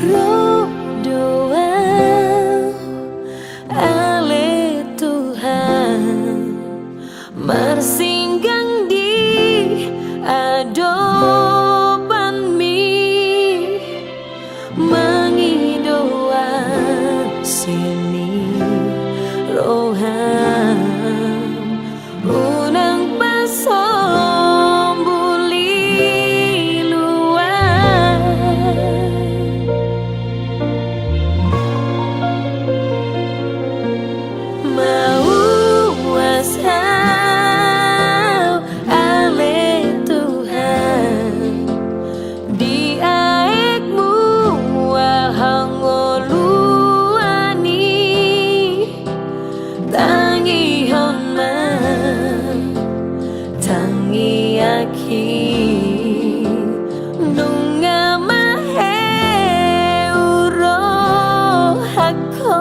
Roh doa ale Tuhan marsinggang di adopan mi mengidoa sini rohan unang pasombuli luar mau wasau ale Tuhan di aekmu wahangoluani tangi homa tangi aki nunga mahe uro hako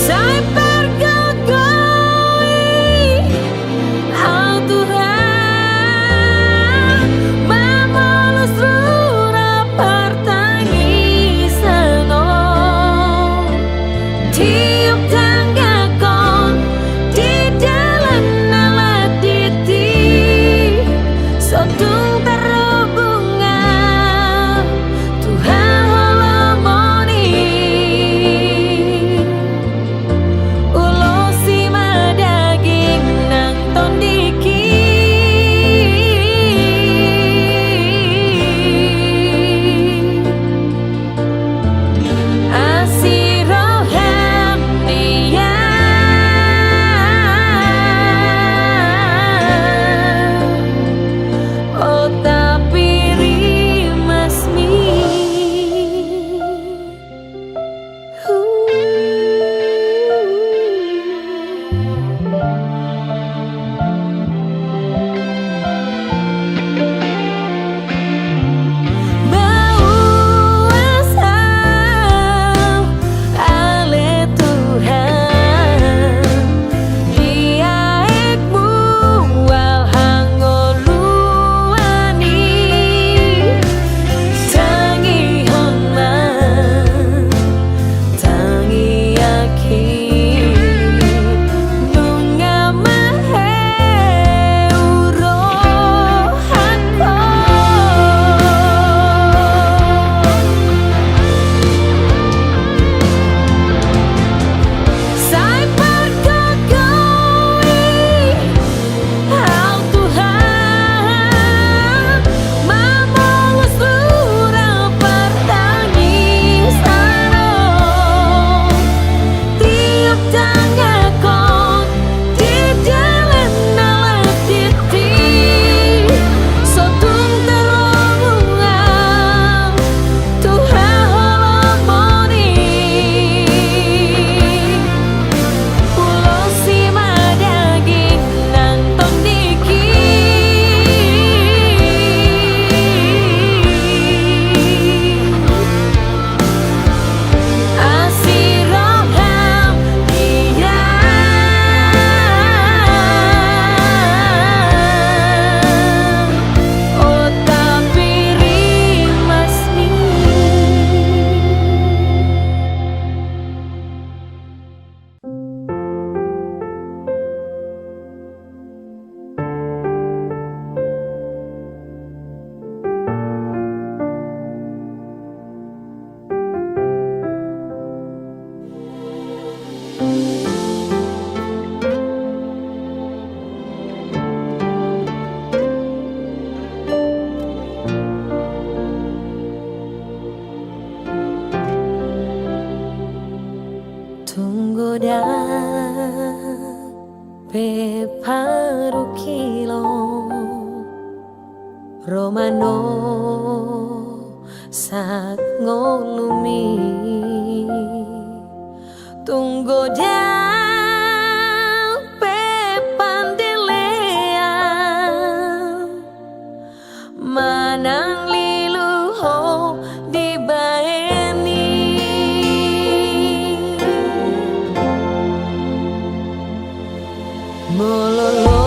sai pergogoi ao Tuhan memolos rura pertangisano tiup tanggakon di dalam alat diti sotung terhubungan Tuhan holomoni ulosi madaging nang tondiki asirohem dia oh tapi rimasmi mau asal ale Tuhan di aekmu walhangoluani tangi homa tangi aki nunga mahe uro hako sai pergogoi ao Tuhan memolos rura pertangisano tiup tanggakon di dalam alat diti sotung terhubungan Tuhan holomoni ulosi madaging nang tondiki asirohem dia oh tapi rimasmi tunggu dah pe paru kilo romano sak ngolumi tunggu dah pe pandelea manang lilu ho di baeni mololo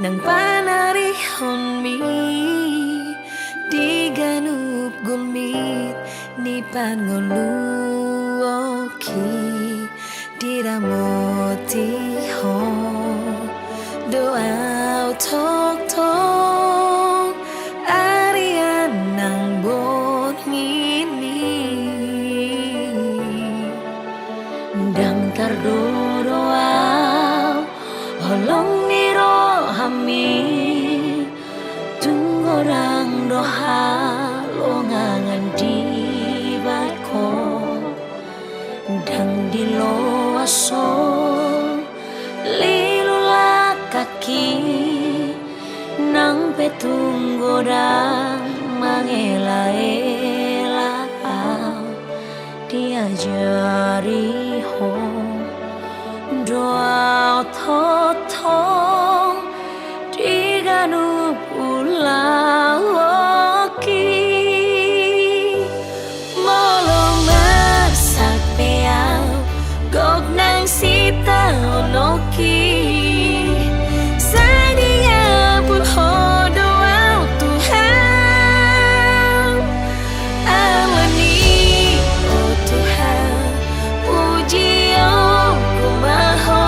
nang panarihon mi di ganup gulmit ni pangoluoki di ramoti ho doa tok tok arian nang bon ngini dam kardoa holong niro hami tunggorang doha longangan di bako dang di lo aso lilula kaki nang petunggodang mangela-ela diajari ho doa totong diganu pulawoki molo masak peau gok nang sita onoki sadinya pun ho doa Tuhan awani oh Tuhan puji oh kumaho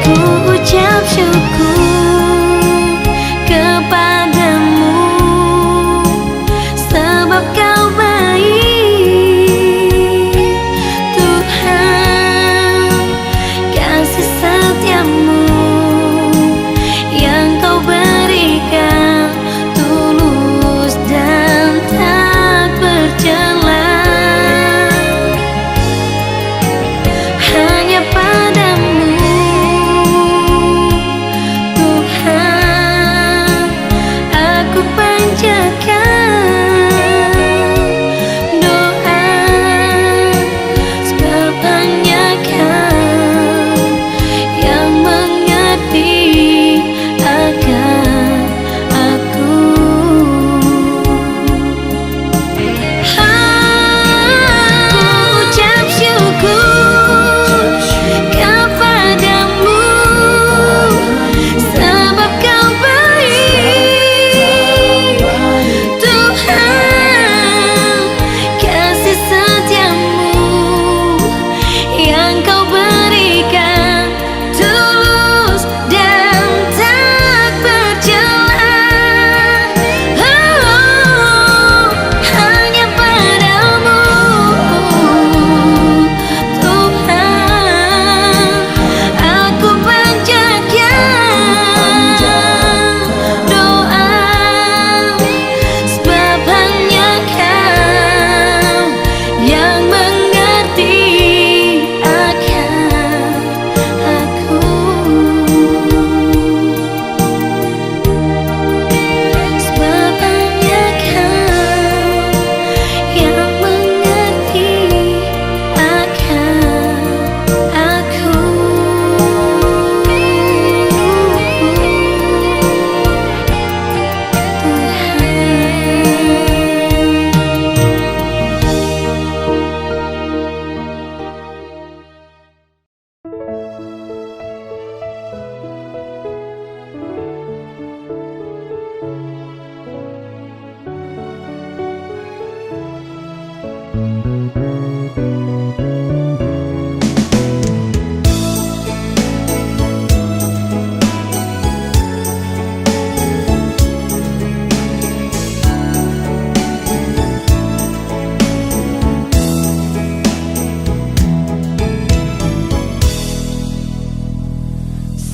Ku ucap syukur kepadamu, sebab kau baik Tuhan. Kasih setiamu yang kau berikan tulus dan tak bercela. Hanya padamu Tuhan aku panjatkan doa, sebab hanya kau yang mengerti akan aku. Aku ucap syukur kepadamu, sebab kau baik Tuhan. Kasih setiamu yang kau berikan tulus dan tak bercela. Hanya padamu Tuhan aku panjatkan doa, sebab hanya kau yang mengerti akan aku. Sebab hanya kau yang mengerti akan aku.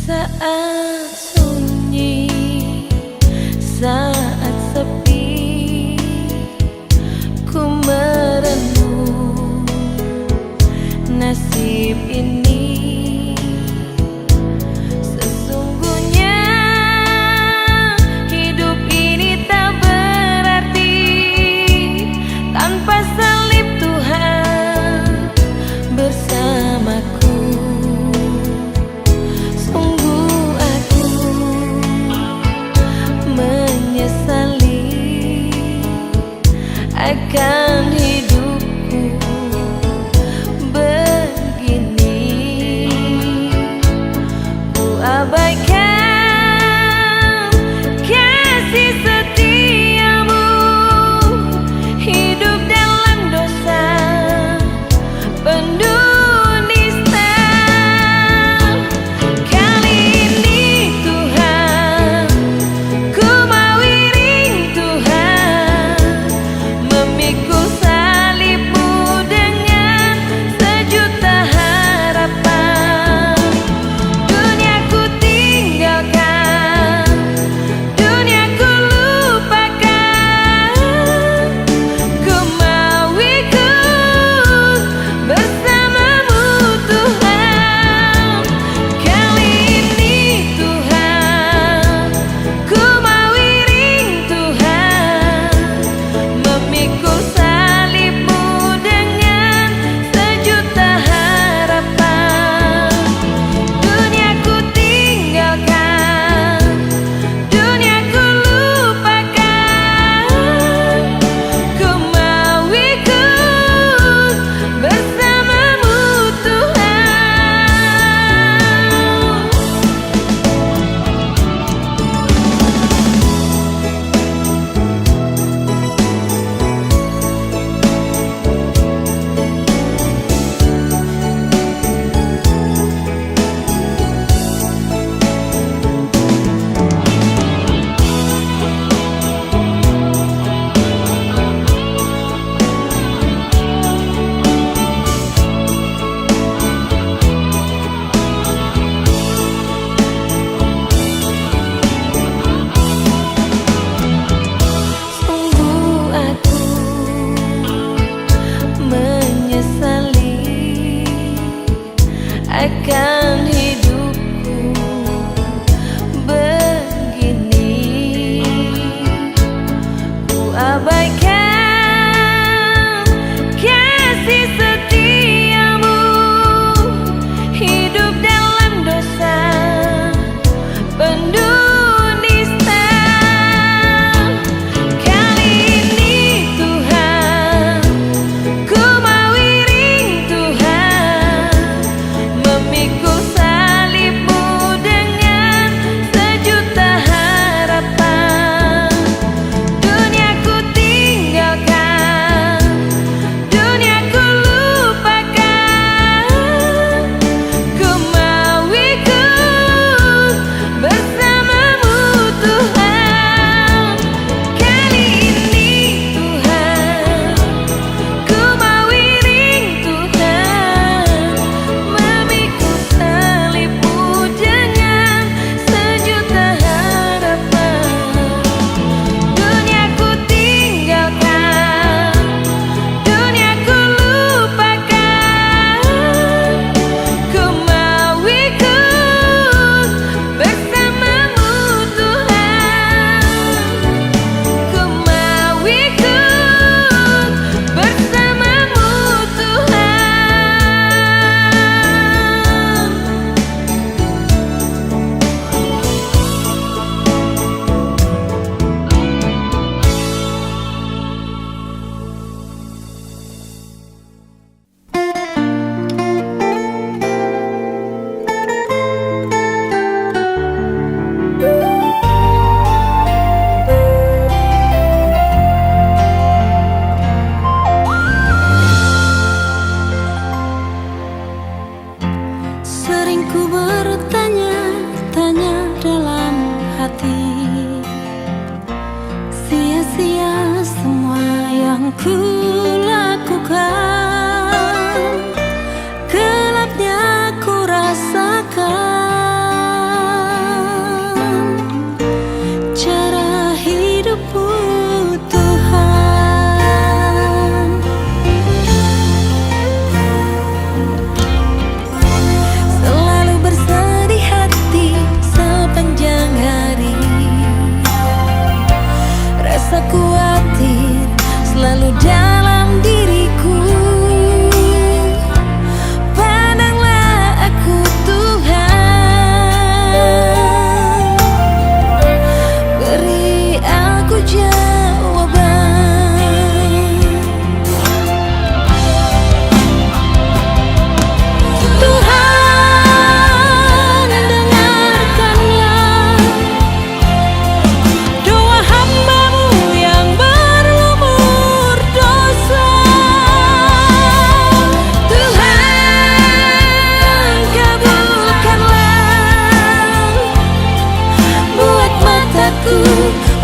Saat sunyi, saat sepi, ku merenung nasib ini. Sesungguhnya hidup ini tak berarti tanpa salib Tuhan bersamaku. Sungguh aku menyesali akan hidupku begini. Ku abaikan kasih setiamu, hidup dalam dosa penuh nista. Kali ini Tuhan ku mau iring Tuhan, memikul salibmu dengan sejuta harapan. Duniaku tinggalkan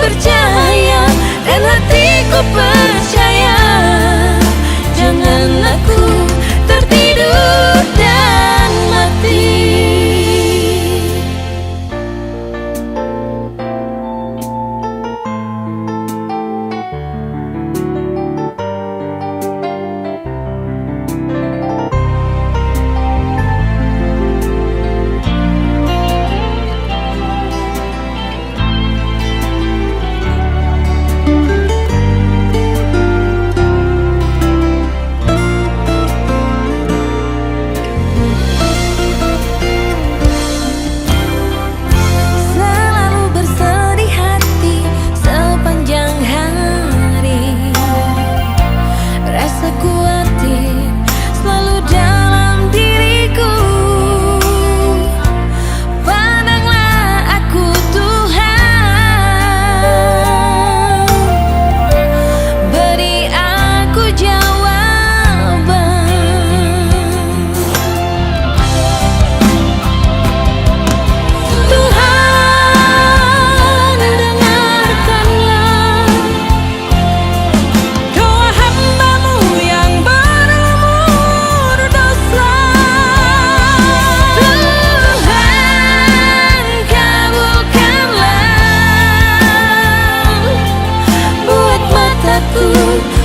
bercahaya dan hatiku percaya. Jangan aku tertidur dan mati.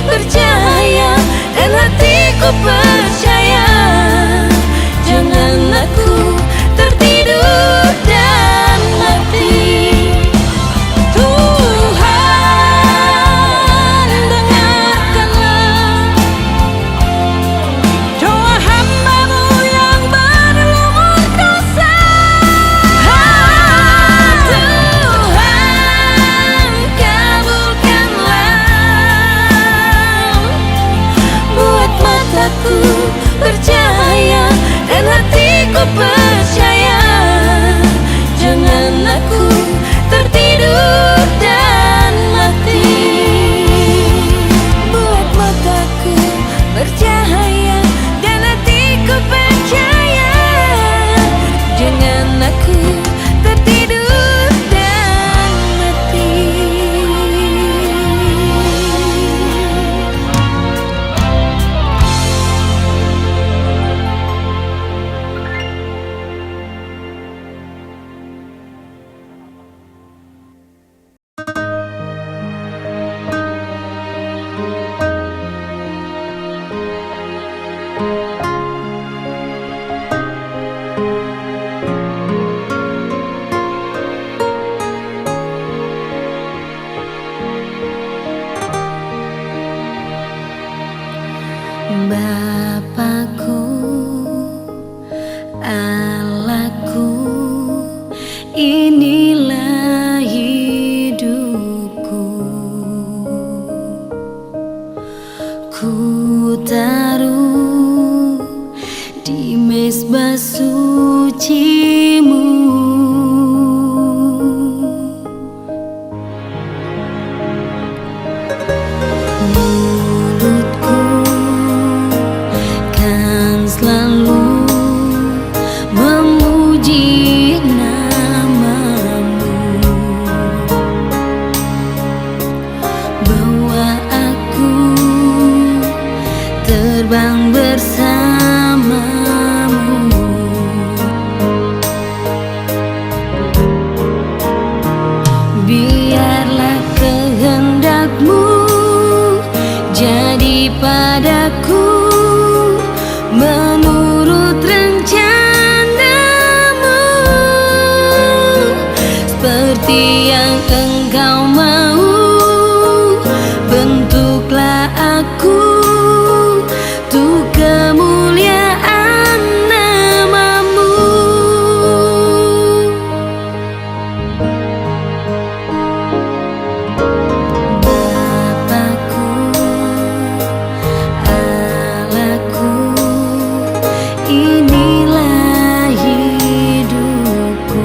Bercahaya dan hatiku percaya. Jangan aku tertidur dan mati. Tuhan, dengarkanlah doa hamba-Mu yang berlumur dosa. Tuhan, kabulkanlah. Aku percaya dan hatiku percaya. Jangan aku tertidur dan mati. Buat mataku bercahaya dan hatiku percaya. Jangan aku tertidur dan mati. Bapakku, Allahku, inilah hidupku. Ku taruh di mezbah suci-Mu. Selalu memuji nama-Mu. Bawa aku terbang bersama-Mu. Biarlah kehendak-Mu jadi padaku menurut rencana-Mu, seperti yang Engkau mau. Bentuklah aku untuk kemuliaan nama-Mu. Bapakku, Allahku, inilah hidupku.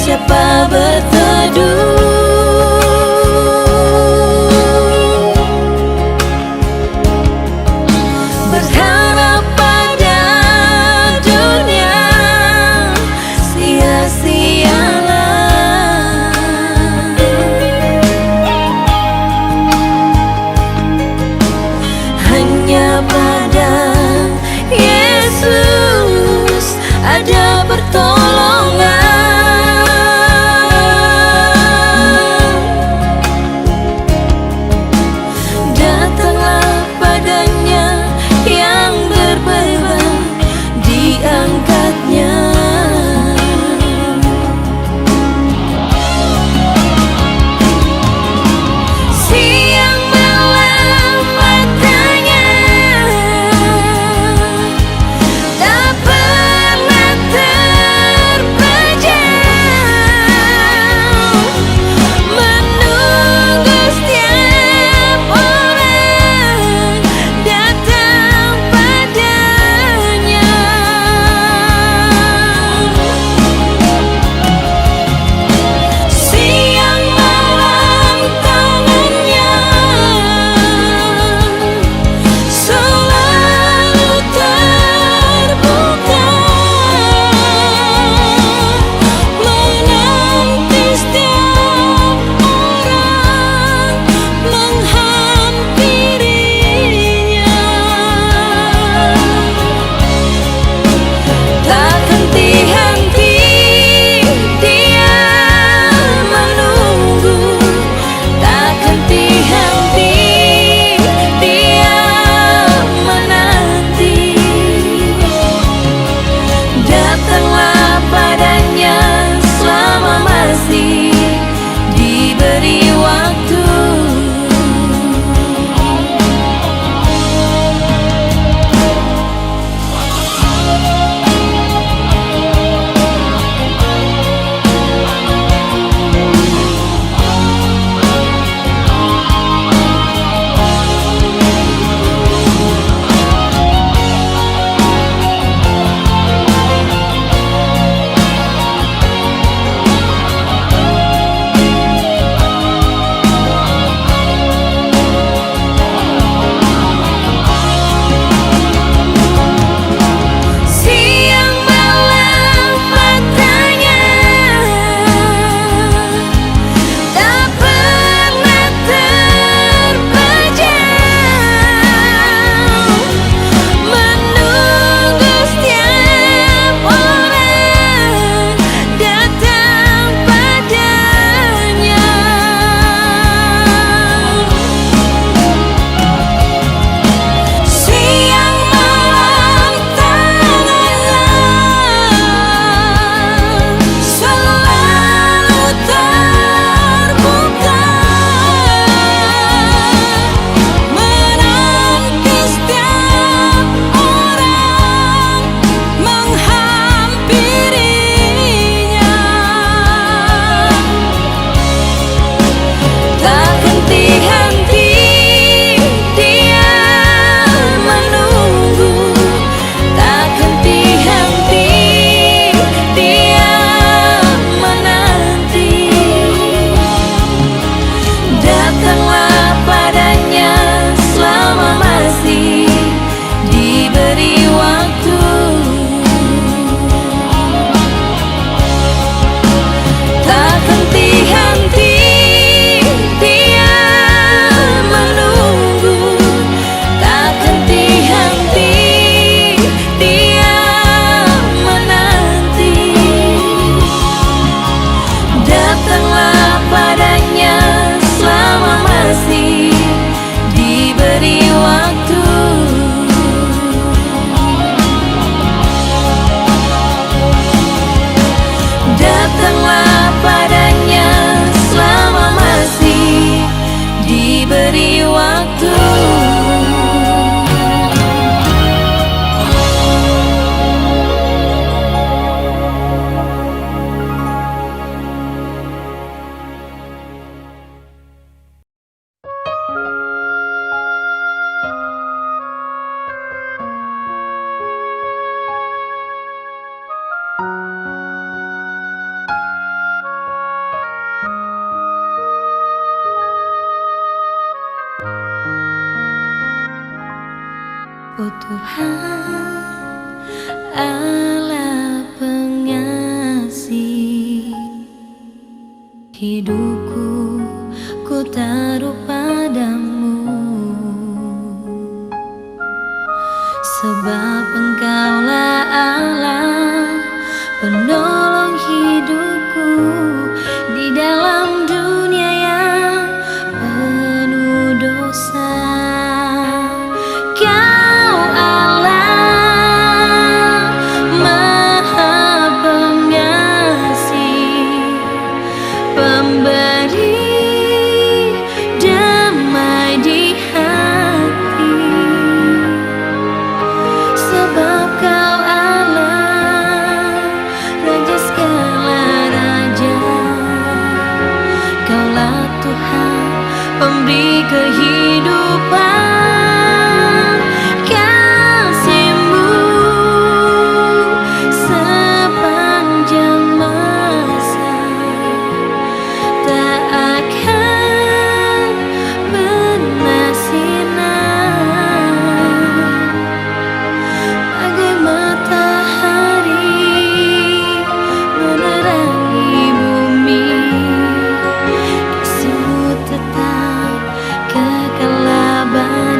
siapa berteduh. Berharap pada dunia sia-sialah. Hanya pada Yesus ada pertolongan. Datanglah padanya yang berbeban, diangkatnya. Siang malam matanya tak pernah terpejam, menunggu setiap orang datang padanya. Siang malam tangannya selalu terbuka, menanti setiap orang menghampirinya. Tak henti-henti dia menunggu, tak henti-henti dia menanti. Datanglah padanya selama masih diberi waktu. Siang malam matanya tak pernah terpejam, menunggu setiap orang datang padanya. Siang malam tangannya selalu terbuka, menanti setiap orang menghampirinya. Tak henti-henti dia menunggu, tak henti-henti dia menanti. Datanglah padanya selama masih diberi waktu. Tak henti-henti dia menunggu, tak henti-henti dia menanti. Datanglah padanya selama masih diberi waktu. Datanglah padanya selama masih diberi waktu. Oh Tuhan, Allah pengasih, hidupku ku taruh padamu, sebab Engkaulah Allah penolong hidupku di dalam dunia yang penuh dosa. Kau Allah Maha Pengasih, pemberi damai di hati, sebab Kau Allah Raja segala raja. Kaulah Tuhan pemberi kehidupan, kasih-Mu sepanjang masa tak akan pernah sinar, bagai matahari menerangi bumi. Kasih-Mu tetap kekal abadi.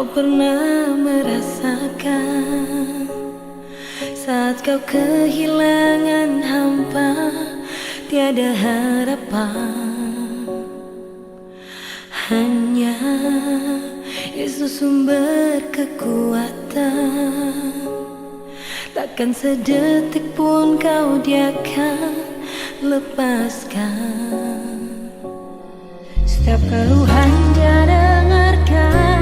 Kau pernah merasakan saat kau kehilangan hampa, tiada harapan. Hanya Yesus sumber kekuatan. Takkan sedetik pun kau Dia akan lepaskan. Setiap keluhan Dia dengarkan,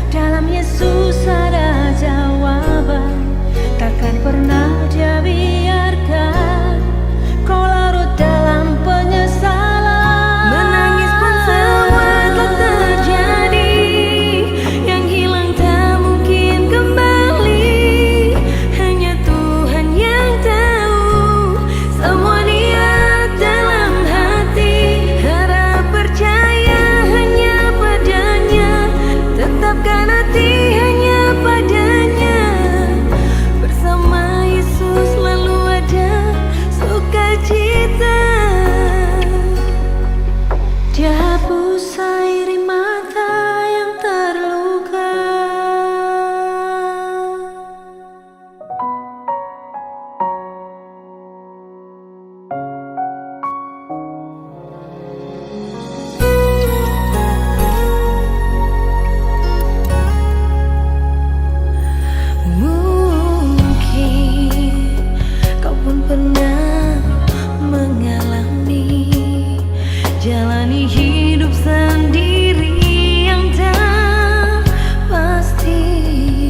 dalam Yesus ada jawaban. Takkan pernah Dia biarkan kau larut dalam penyesalan. Menangis pun semua telah terjadi, yang hilang tak mungkin kembali. Hanya Tuhan yang tahu semua niat dalam hati. Harap percaya hanya padanya, tetapkan hati hanya padanya. Bersama Yesus selalu ada sukacita. Dia hapus air mata yang terluka. Mungkin kau pun pernah mengalami jalani hidup sendiri yang tak pasti.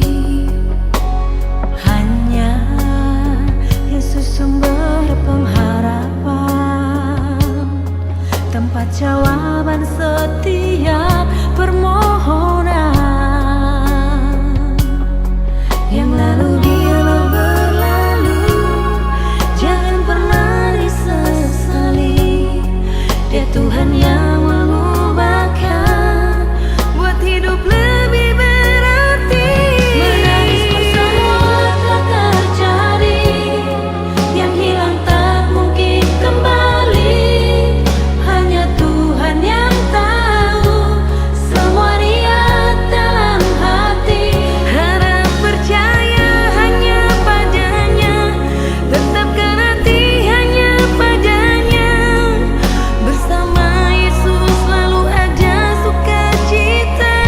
Hanya Yesus sumber pengharapan, tempat jawaban setiap permohonan. Yang lalu biarlah berlalu, jangan pernah disesali. Dia Tuhan yang mengubahkan, buat hidup lebih berarti. Menangis pun semua telah terjadi, yang hilang tak mungkin kembali. Hanya Tuhan yang tahu semua niat dalam hati. Harap percaya hanya padanya, tetapkan hati hanya padanya. Bersama Yesus selalu ada sukacita.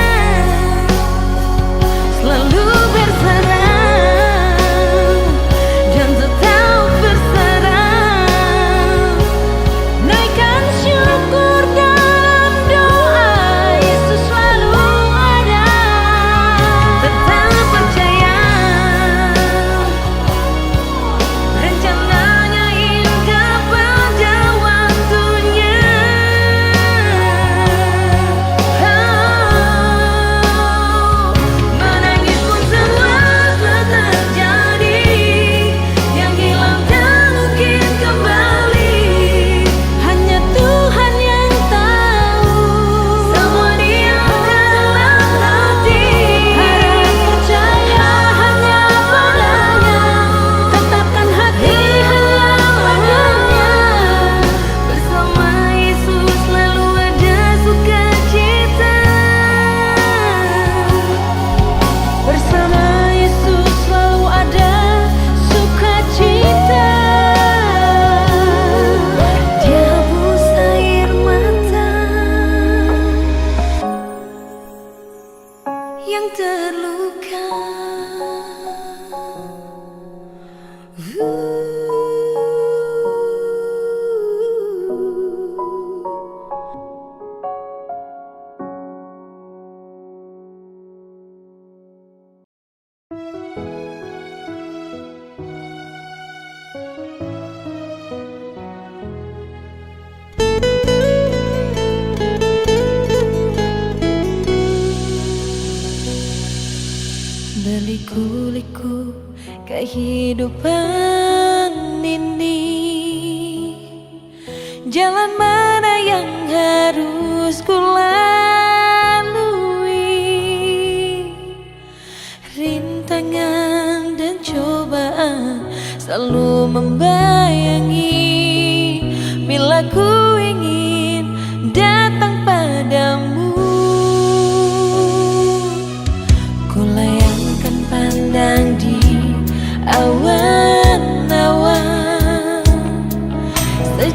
Selalu berserah dan tetap berserah. Naikkan syukur dalam doa, Yesus selalu ada. Tetap percaya, rencananya indah pada waktunya. Menangis pun semua telah terjadi, yang hilang tak mungkin kembali. Hanya Tuhan yang tahu semua niat dalam hati. Harap percaya hanya padanya, tetapkan hati hanya padanya. Bersama Yesus selalu ada sukacita. Bersama Yesus selalu ada sukacita. Dia hapus air mata yang terluka. Berliku-liku kehidupan ini, jalan mana yang harus ku lalui? Rintangan dan cobaan selalu membayangi. Bila ku ingin datang padamu,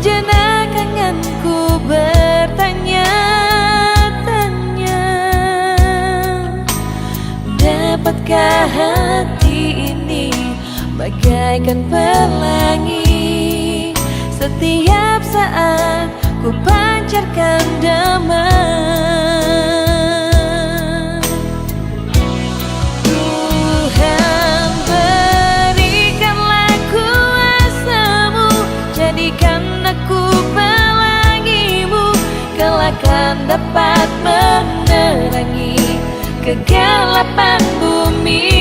Sejenak kangenku bertanya-tanya, dapatkah hati ini bagaikan pelangi, setiap saat ku pancarkan damai. Tuhan, berikanlah kuasa-Mu, jadikan aku pelangi-Mu, kelak kan dapat menerangi kegelapan bumi.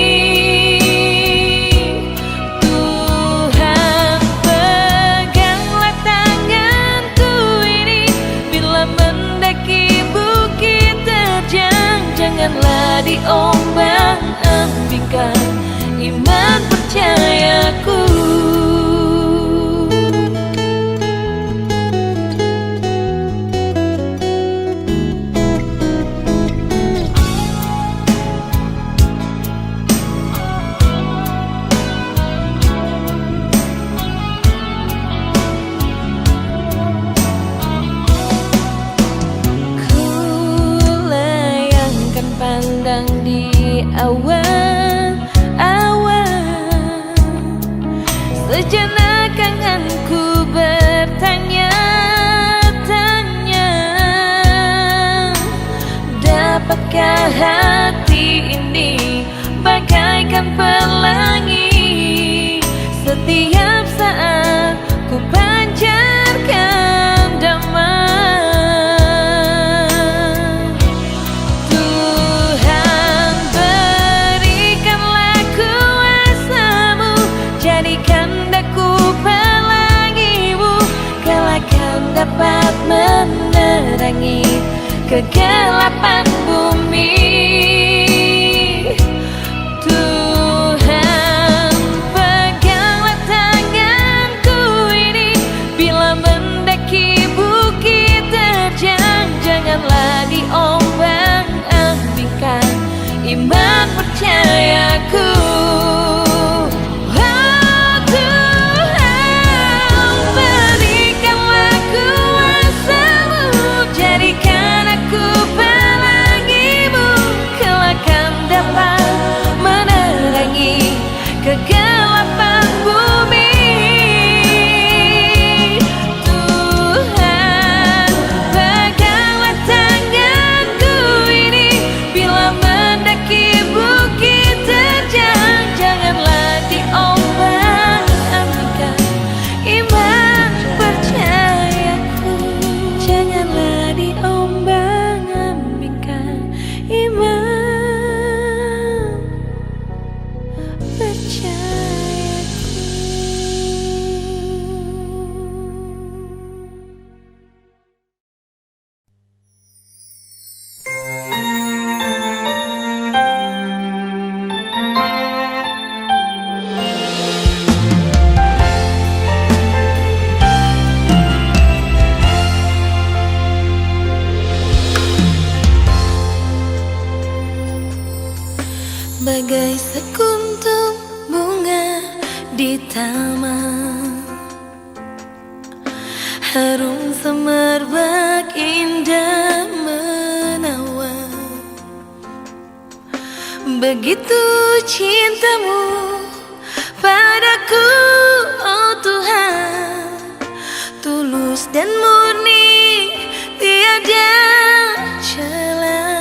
Tuhan, peganglah tanganku ini, bila mendaki bukit terjang, janganlah diombang-ambingkan iman percayaku. Pandang di awan-awan, sejenak kangenku bertanya-tanya, dapatkah hati ini bagaikan pelangi, setiap saat ku pancarkan damai. Dapat menerangi kegelapan bumi. Tuhan, peganglah tanganku ini, bila mendaki bukit terjang, janganlah diombang-ambingkan iman percayaku. Kegelapan bumi. Tuhan, peganglah tanganku ini, bila mendaki bukit terjang, janganlah diombang-ambingkan iman percayaku. Janganlah diombang-ambingkan iman percayaku. Bagai sekuntum bunga di taman, harum semerbak indah menawan, begitu cintamu padaku, oh Tuhan, tulus dan murni, tiada celah.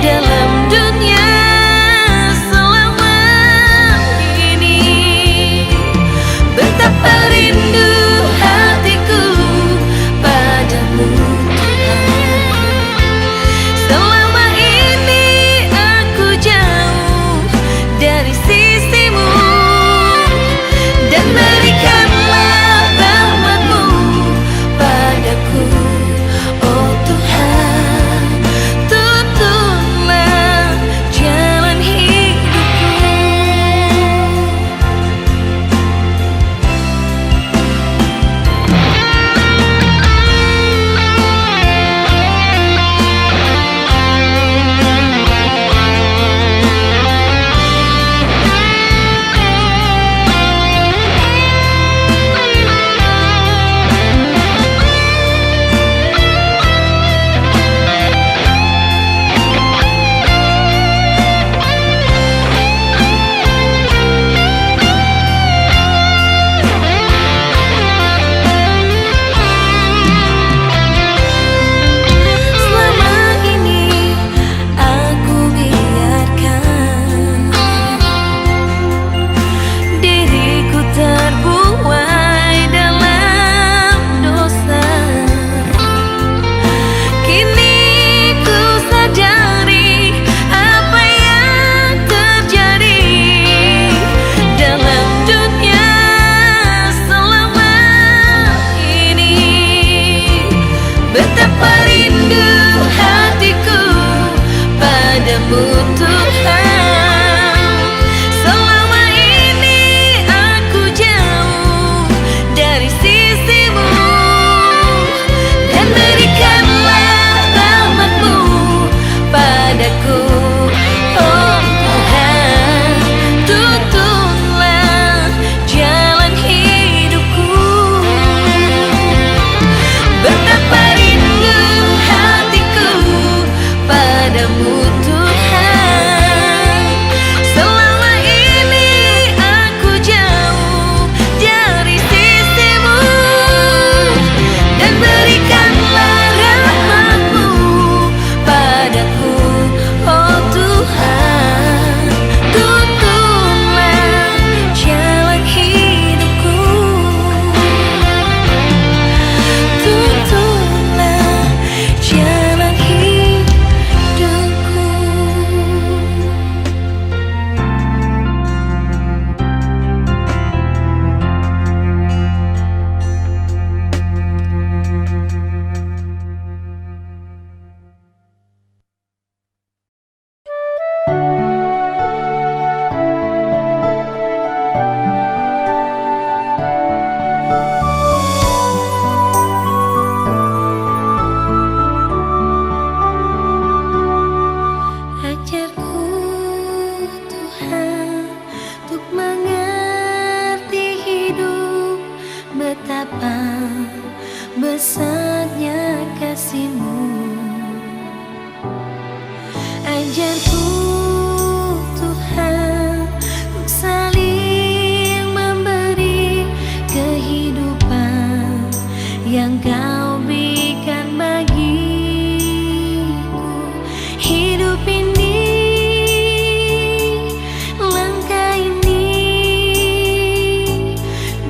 Dalam Ajarku Tuhan untuk saling memberi kehidupan yang Kau berikan bagiku. Hidup ini, langkah ini,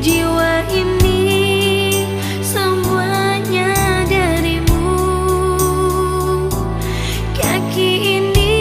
jiwa ini, semuanya darimu. Kaki ini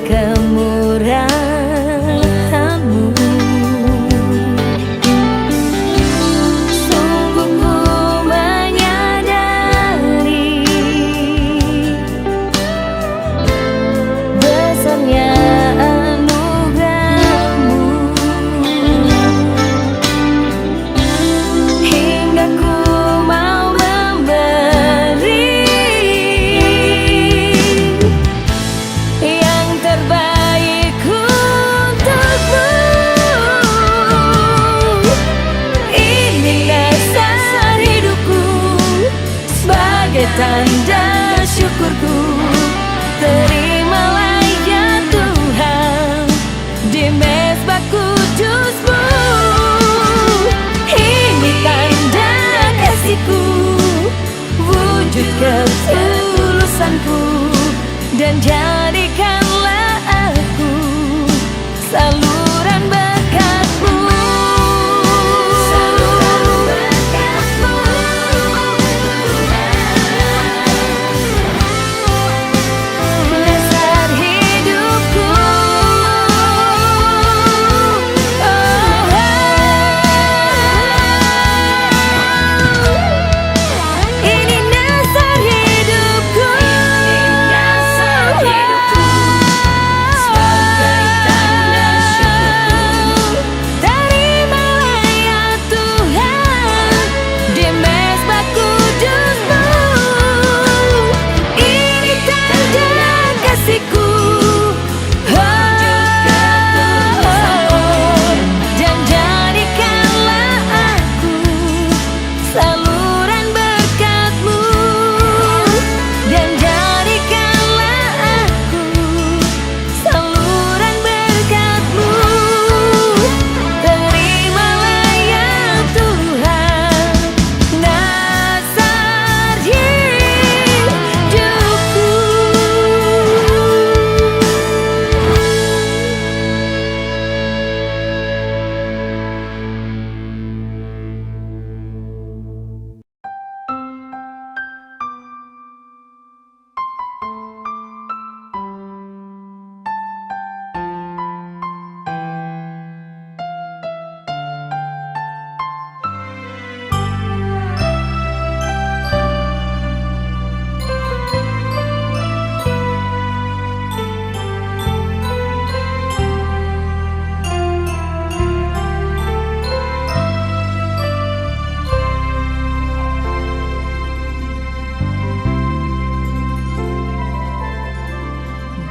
kemurahan-Mu. Sungguh ku menyadari besarnya anugerah-Mu, hingga ku mau memberi yang terbaik untukmu. Ini dasar hidupku, sebagai tanda syukurku. Terimalah ya Tuhan di mezbah kudus-Mu. Ini tanda kasih-Ku, wujud ketulusan-Ku, dan jadikanlah aku saluran berkat-Mu. Saluran berkat-Mu. Dasar hidupku, ini dasar hidupku, sebagai tanda syukurku. Terimalah ya Tuhan di mezbah kudus-Mu. Ini tanda kasih-Ku, dan jadikanlah aku saluran berkat-Mu, dan jadikanlah aku saluran berkat-Mu. Terimalah ya Tuhan dasar hidupku.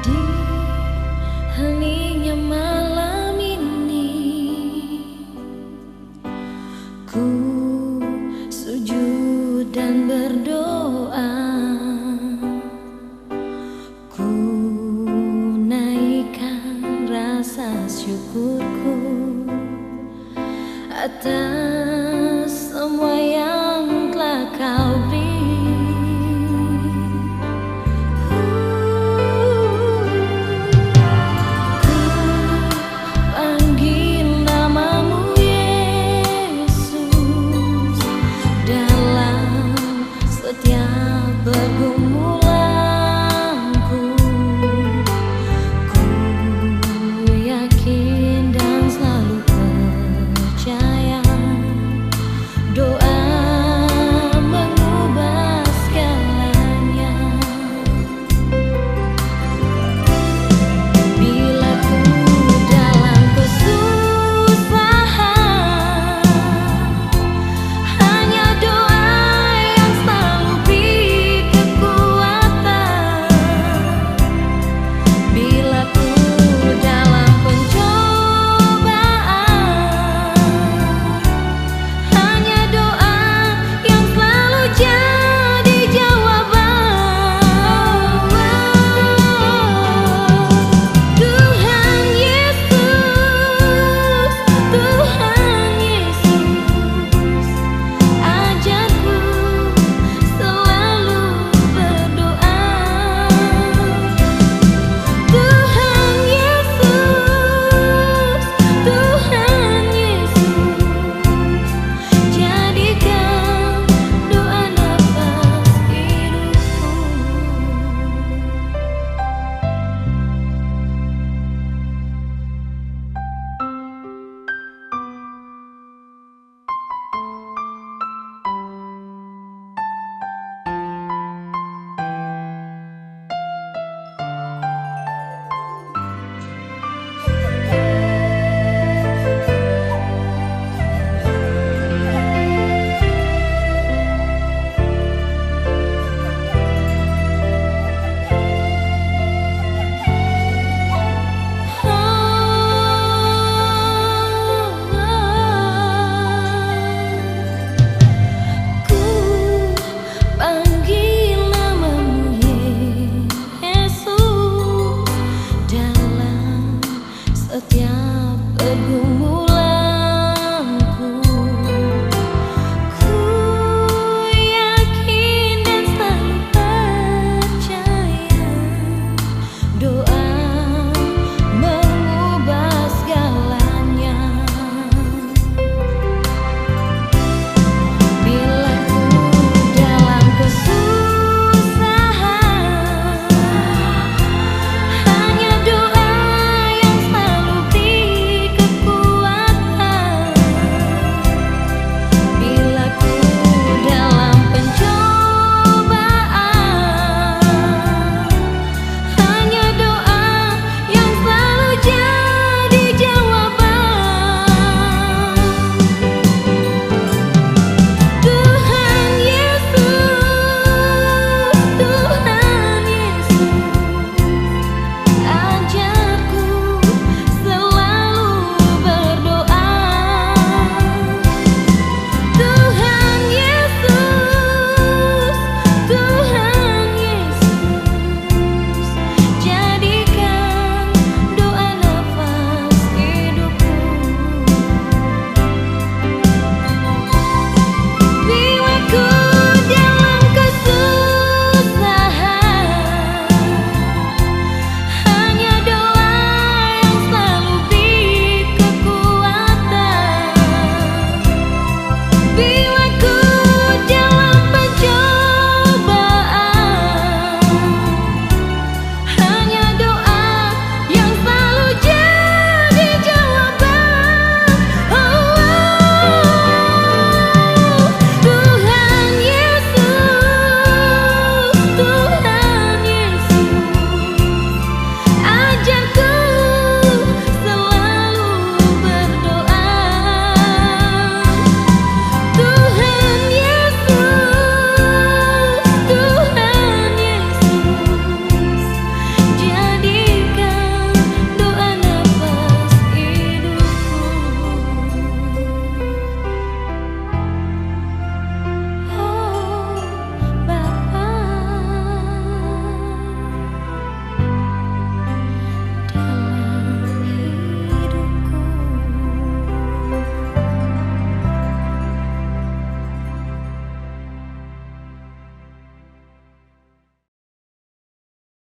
Di heningnya malam ini, ku sujud dan berdoa. Ku naikkan rasa syukurku atas semua yang telah Kau beri. Panggil nama-Mu Yesus dalam setiap pergumulanku. Ku yakin dan selalu percaya setiap